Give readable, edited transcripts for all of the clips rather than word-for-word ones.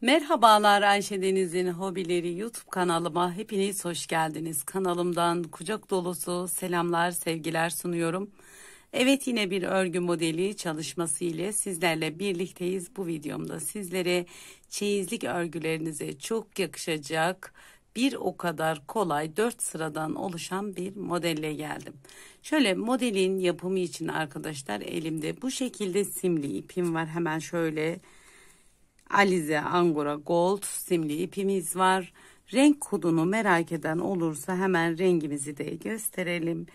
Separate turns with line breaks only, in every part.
Merhabalar, Ayşe Deniz'in Hobileri YouTube kanalıma hepiniz hoş geldiniz. Kanalımdan kucak dolusu selamlar, sevgiler sunuyorum. Evet, yine bir örgü modeli çalışması ile sizlerle birlikteyiz. Bu videomda sizlere çeyizlik örgülerinize çok yakışacak, bir o kadar kolay 4 sıradan oluşan bir modelle geldim. Şöyle modelin yapımı için arkadaşlar, elimde bu şekilde simli ipim var. Hemen şöyle Alize Angora Gold simli ipimiz var. Renk kodunu merak eden olursa hemen rengimizi de gösterelim.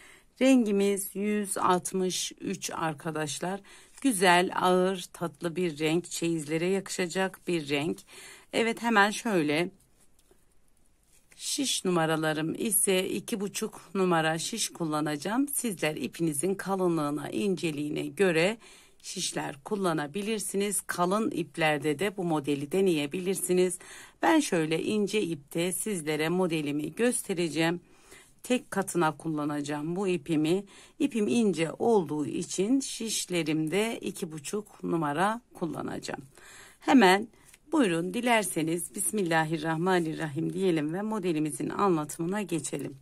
Rengimiz 163 arkadaşlar. Güzel, ağır, tatlı bir renk. Çeyizlere yakışacak bir renk. Evet, hemen şöyle şiş numaralarım ise 2,5 numara şiş kullanacağım. Sizler ipinizin kalınlığına, inceliğine göre şişler kullanabilirsiniz. Kalın iplerde de bu modeli deneyebilirsiniz. Ben şöyle ince ipte sizlere modelimi göstereceğim. Tek katına kullanacağım bu ipimi. İpim ince olduğu için şişlerimde 2,5 numara kullanacağım. Hemen buyurun, dilerseniz Bismillahirrahmanirrahim diyelim ve modelimizin anlatımına geçelim.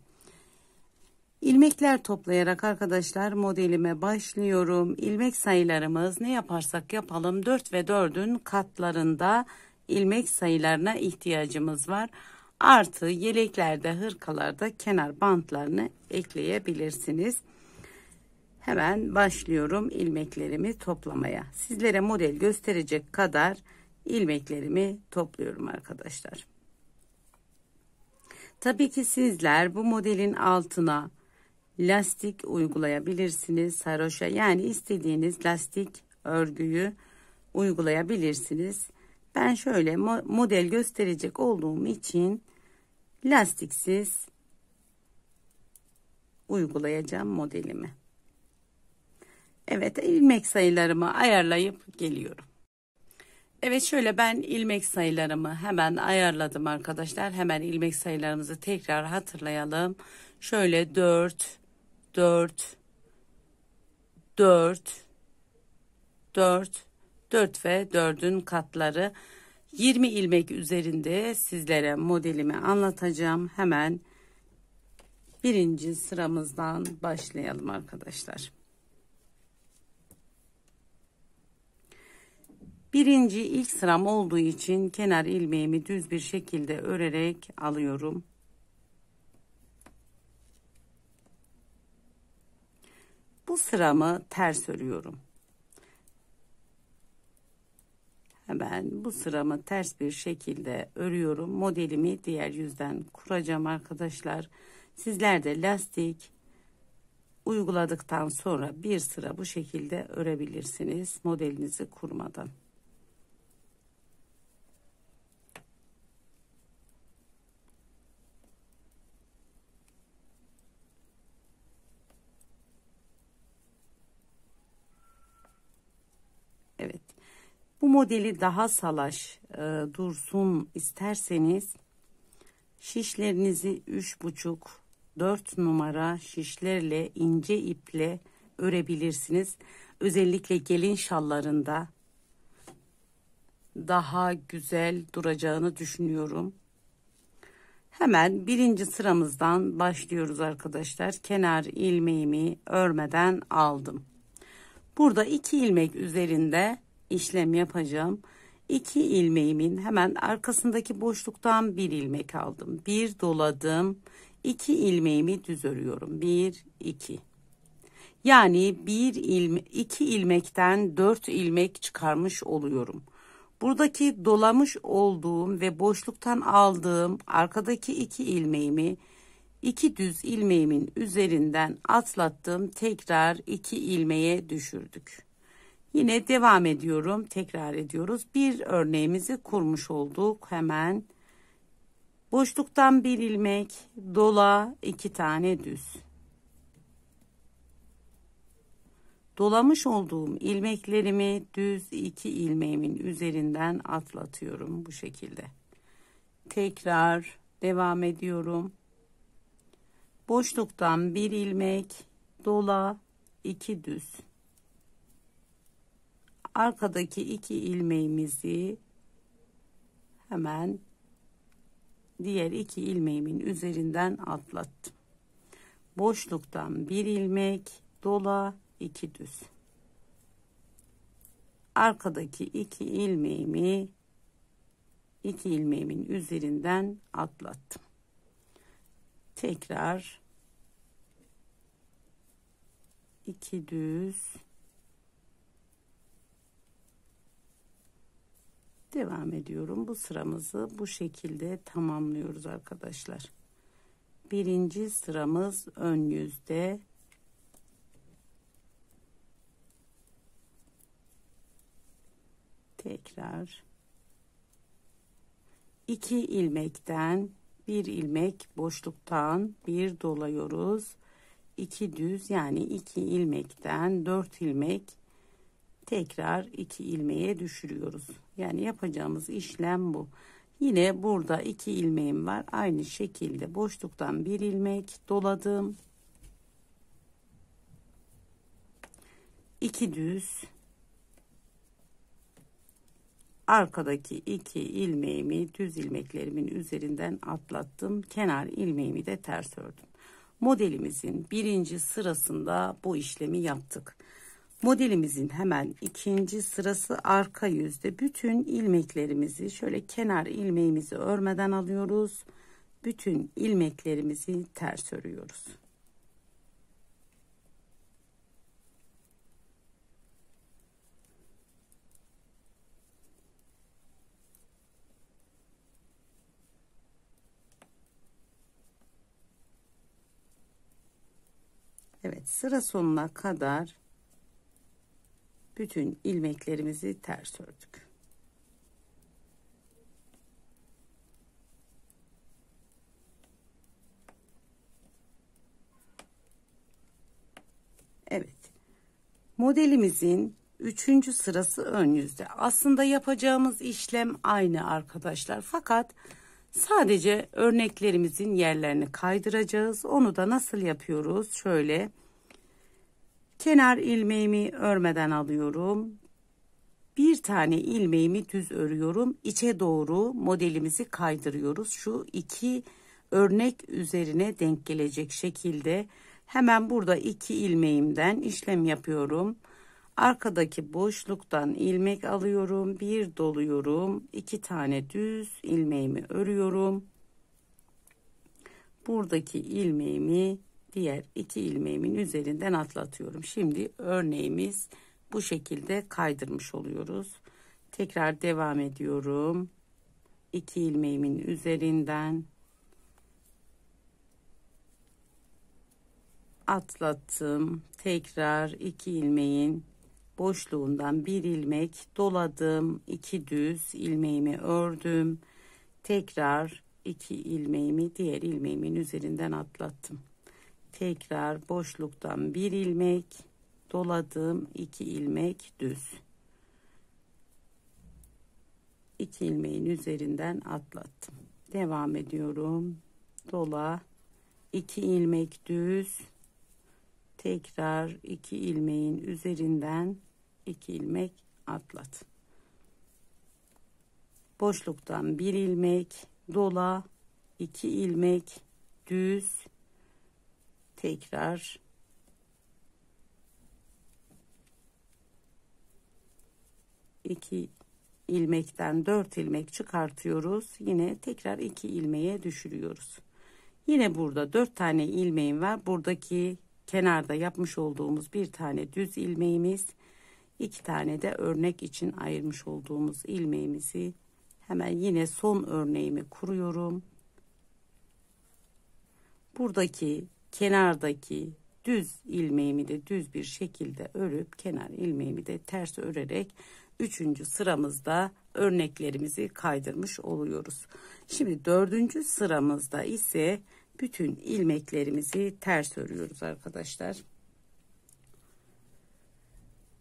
İlmekler toplayarak arkadaşlar modelime başlıyorum. İlmek sayılarımız ne yaparsak yapalım 4 ve 4'ün katlarında ilmek sayılarına ihtiyacımız var. Artı yeleklerde, hırkalarda kenar bantlarını ekleyebilirsiniz. Hemen başlıyorum ilmeklerimi toplamaya. Sizlere model gösterecek kadar ilmeklerimi topluyorum arkadaşlar. Tabii ki sizler bu modelin altına lastik uygulayabilirsiniz. Saroşa, yani istediğiniz lastik örgüyü uygulayabilirsiniz. Ben şöyle model gösterecek olduğum için lastiksiz uygulayacağım modelimi. Evet, ilmek sayılarımı ayarlayıp geliyorum. Evet, şöyle ben ilmek sayılarımı hemen ayarladım arkadaşlar. Hemen ilmek sayılarımızı tekrar hatırlayalım. Şöyle 4 4 4 4 4 ve 4'ün katları 20 ilmek üzerinde sizlere modelimi anlatacağım. Hemen birinci sıramızdan başlayalım arkadaşlar. Birinci ilk sıram olduğu için kenar ilmeğimi düz bir şekilde örerek alıyorum. Bu sıramı ters örüyorum. Hemen bu sıramı ters bir şekilde örüyorum. Modelimi diğer yüzden kuracağım arkadaşlar. Sizler de lastik uyguladıktan sonra bir sıra bu şekilde örebilirsiniz modelinizi kurmadan. Evet. Bu modeli daha salaş dursun isterseniz şişlerinizi 3,5-4 numara şişlerle ince iple örebilirsiniz. Özellikle gelin şallarında daha güzel duracağını düşünüyorum. Hemen birinci sıramızdan başlıyoruz arkadaşlar. Kenar ilmeğimi örmeden aldım. Burada 2 ilmek üzerinde işlem yapacağım. 2 ilmeğimin hemen arkasındaki boşluktan 1 ilmek aldım. 1 doladım. 2 ilmeğimi düz örüyorum. 1 2. Yani 2 ilmekten 4 ilmek çıkarmış oluyorum. Buradaki dolamış olduğum ve boşluktan aldığım arkadaki 2 ilmeğimi 2 düz ilmeğimin üzerinden atlattım. Tekrar 2 ilmeğe düşürdük. Yine devam ediyorum. Tekrar ediyoruz. Bir örneğimizi kurmuş olduk. Hemen boşluktan 1 ilmek, dola 2 tane düz. Dolamış olduğum ilmeklerimi düz 2 ilmeğimin üzerinden atlatıyorum bu şekilde. Tekrar devam ediyorum. Boşluktan 1 ilmek, dola 2 düz. Arkadaki 2 ilmeğimizi hemen diğer 2 ilmeğimin üzerinden atlattım. Boşluktan 1 ilmek, dola, 2 düz. Arkadaki 2 ilmeğimin üzerinden atlattım. Tekrar 2 düz. Devam ediyorum. Bu sıramızı bu şekilde tamamlıyoruz arkadaşlar. Birinci sıramız ön yüzde. Tekrar 2 ilmekten 1 ilmek boşluktan 1 doluyoruz. 2 düz, yani 2 ilmekten 4 ilmek tekrar 2 ilmeğe düşürüyoruz. Yani yapacağımız işlem bu. Yine burada 2 ilmeğim var. Aynı şekilde boşluktan 1 ilmek doladım. 2 düz. Arkadaki 2 ilmeğimi düz ilmeklerimin üzerinden atlattım. Kenar ilmeğimi de ters ördüm. Modelimizin birinci sırasında bu işlemi yaptık. Modelimizin hemen ikinci sırası arka yüzde. Bütün ilmeklerimizi şöyle kenar ilmeğimizi örmeden alıyoruz. Bütün ilmeklerimizi ters örüyoruz. Evet, sıra sonuna kadar bütün ilmeklerimizi ters ördük. Evet. Modelimizin üçüncü sırası ön yüzde. Aslında yapacağımız işlem aynı arkadaşlar. Fakat sadece örneklerimizin yerlerini kaydıracağız. Onu da nasıl yapıyoruz? Şöyle kenar ilmeğimi örmeden alıyorum. Bir tane ilmeğimi düz örüyorum. İçe doğru modelimizi kaydırıyoruz. Şu 2 örnek üzerine denk gelecek şekilde hemen burada 2 ilmeğimden işlem yapıyorum. Arkadaki boşluktan ilmek alıyorum. Bir doluyorum. 2 tane düz ilmeğimi örüyorum. Buradaki ilmeğimi diğer 2 ilmeğimin üzerinden atlatıyorum. Şimdi örneğimiz bu şekilde kaydırmış oluyoruz. Tekrar devam ediyorum. 2 ilmeğimin üzerinden atlattım. Tekrar 2 ilmeğin boşluğundan 1 ilmek doladım. 2 düz ilmeğimi ördüm. Tekrar 2 ilmeğimi diğer ilmeğimin üzerinden atlattım. Tekrar boşluktan 1 ilmek doladım. 2 ilmek düz. 2 ilmeğin üzerinden atlattım. Devam ediyorum. Dola. 2 ilmek düz. Tekrar 2 ilmeğin üzerinden 2 ilmek atlat. Boşluktan 1 ilmek dola, 2 ilmek düz, tekrar 2 ilmekten 4 ilmek çıkartıyoruz. Yine tekrar 2 ilmeğe düşürüyoruz. Yine burada 4 tane ilmeğim var. Buradaki kenarda yapmış olduğumuz bir tane düz ilmeğimiz, 2 tane de örnek için ayırmış olduğumuz ilmeğimizi hemen yine son örneğimi kuruyorum. Buradaki kenardaki düz ilmeğimi de düz bir şekilde örüp kenar ilmeğimi de ters örerek 3. sıramızda örneklerimizi kaydırmış oluyoruz. Şimdi 4. sıramızda ise bütün ilmeklerimizi ters örüyoruz arkadaşlar.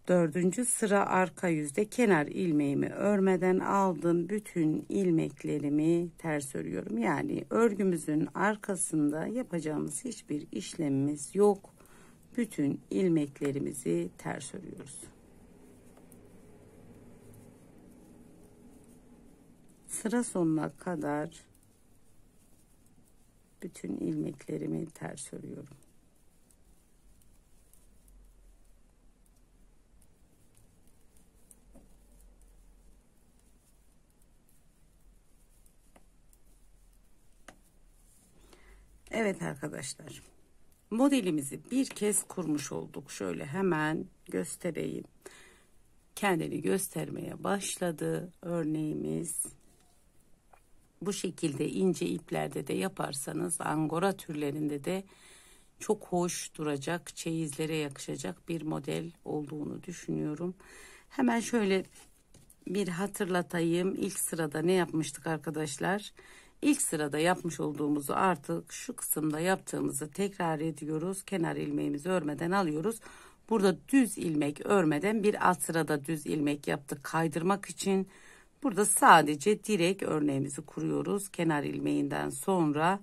4. sıra arka yüzde kenar ilmeğimi örmeden aldım. Bütün ilmeklerimi ters örüyorum. Yani örgümüzün arkasında yapacağımız hiçbir işlemimiz yok. Bütün ilmeklerimizi ters örüyoruz. sıra sonuna kadar bütün ilmeklerimi ters örüyorum. Evet arkadaşlar, modelimizi bir kez kurmuş olduk. Şöyle hemen göstereyim. Kendini göstermeye başladı örneğimiz. Bu şekilde ince iplerde de yaparsanız angora türlerinde de çok hoş duracak, çeyizlere yakışacak bir model olduğunu düşünüyorum. Hemen şöyle bir hatırlatayım. İlk sırada ne yapmıştık arkadaşlar? İlk sırada yapmış olduğumuzu artık şu kısımda yaptığımızı tekrar ediyoruz. Kenar ilmeğimizi örmeden alıyoruz. Burada düz ilmek örmeden bir alt sırada düz ilmek yaptık kaydırmak için. Burada sadece direkt örneğimizi kuruyoruz. Kenar ilmeğinden sonra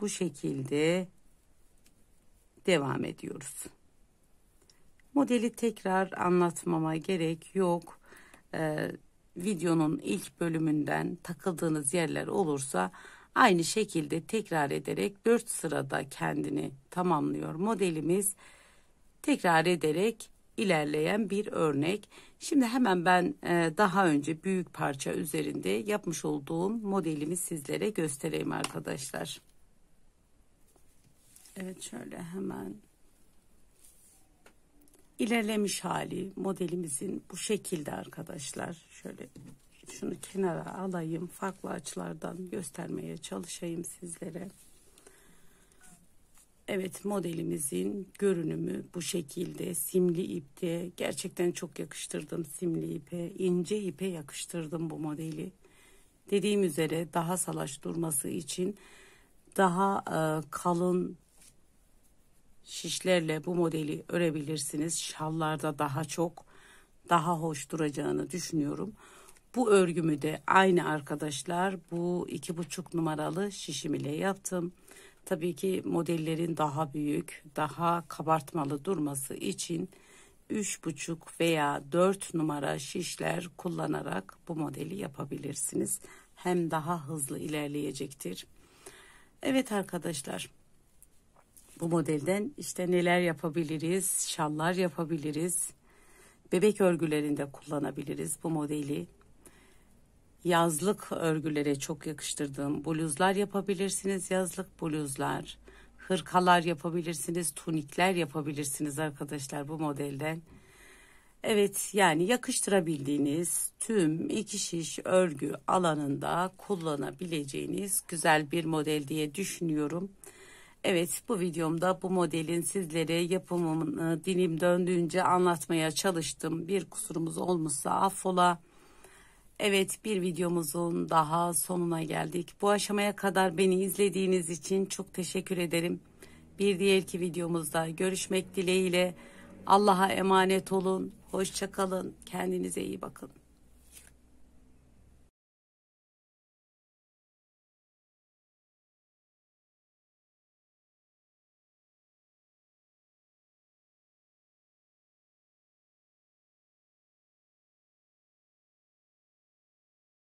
bu şekilde devam ediyoruz. Modeli tekrar anlatmama gerek yok. Videonun ilk bölümünden takıldığınız yerler olursa aynı şekilde tekrar ederek 4 sırada kendini tamamlıyor modelimiz. Tekrar ederek ilerleyen bir örnek. Şimdi hemen ben daha önce büyük parça üzerinde yapmış olduğum modelimi sizlere göstereyim arkadaşlar. Evet, şöyle hemen ilerlemiş hali modelimizin bu şekilde arkadaşlar. Şöyle şunu kenara alayım, farklı açılardan göstermeye çalışayım sizlere. Evet, modelimizin görünümü bu şekilde. Simli ipte gerçekten çok yakıştırdım, simli ipe, ince ipe yakıştırdım bu modeli. Dediğim üzere daha salaş durması için daha kalın şişlerle bu modeli örebilirsiniz. Şallarda daha hoş duracağını düşünüyorum. Bu örgümü de aynı arkadaşlar bu 2,5 numaralı şişim ile yaptım. Tabii ki modellerin daha büyük, daha kabartmalı durması için 3,5 veya 4 numara şişler kullanarak bu modeli yapabilirsiniz. Hem daha hızlı ilerleyecektir. Evet arkadaşlar, bu modelden işte neler yapabiliriz? Şallar yapabiliriz. Bebek örgülerinde kullanabiliriz bu modeli. Yazlık örgülere çok yakıştırdığım bluzlar yapabilirsiniz. Yazlık bluzlar, hırkalar yapabilirsiniz. Tunikler yapabilirsiniz arkadaşlar bu modelden. Evet, yani yakıştırabildiğiniz tüm 2 şiş örgü alanında kullanabileceğiniz güzel bir model diye düşünüyorum. Evet, bu videomda bu modelin sizlere yapımını dilim döndüğünce anlatmaya çalıştım. Bir kusurumuz olmuşsa affola. Evet, bir videomuzun daha sonuna geldik. Bu aşamaya kadar beni izlediğiniz için çok teşekkür ederim. Bir diğerki videomuzda görüşmek dileğiyle. Allah'a emanet olun. Hoşça kalın. Kendinize iyi bakın.